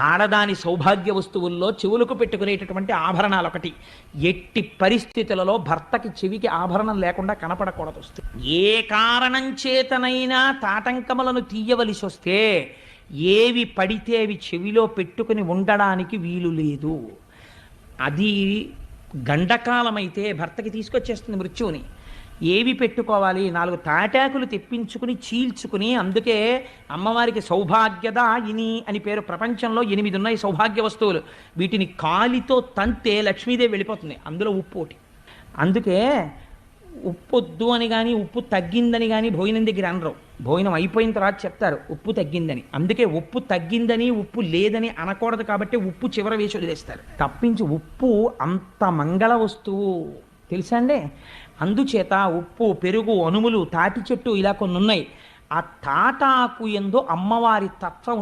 ఆడదాని సౌభాగ్య వస్తువుల్లో చెవులకు పెట్టుకునేటటువంటి ఆభరణాలు ఒకటి. ఎట్టి పరిస్థితులలో భర్తకి చెవికి ఆభరణం లేకుండా కనపడకూడదు. ఏ కారణం చేతనైనా తాటంకములను తీయవలసి వస్తే ఏవి పడితే అవి చెవిలో పెట్టుకుని ఉండడానికి వీలు లేదు. అది గండకాలమైతే భర్తకి తీసుకొచ్చేస్తుంది మృత్యువుని. ఏవి పెట్టుకోవాలి? 4 తాటాకులు తెప్పించుకుని చీల్చుకుని, అందుకే అమ్మవారికి సౌభాగ్యదాయిని అని పేరు. ప్రపంచంలో 8 ఉన్నాయి సౌభాగ్య వస్తువులు. వీటిని కాలితో తంతే లక్ష్మీదేవి వెళ్ళిపోతుంది. అందులో ఉప్పు ఒకటి. అందుకే ఉప్పొద్దు అని కానీ ఉప్పు తగ్గిందని కానీ భోజనం దగ్గర అనరు. భోజనం అయిపోయిన తర్వాత చెప్తారు ఉప్పు తగ్గిందని. అందుకే ఉప్పు తగ్గిందని ఉప్పు లేదని అనకూడదు కాబట్టి ఉప్పు చివర వేసి వదిలేస్తారు. తప్పించి ఉప్పు అంత మంగళ వస్తువు తెలుసా అండి. అందుచేత ఉప్పు, పెరుగు, అనుములు, తాటి చెట్టు ఇలా కొన్ని ఉన్నాయి. ఆ తాటాకు యందు అమ్మవారి తత్వం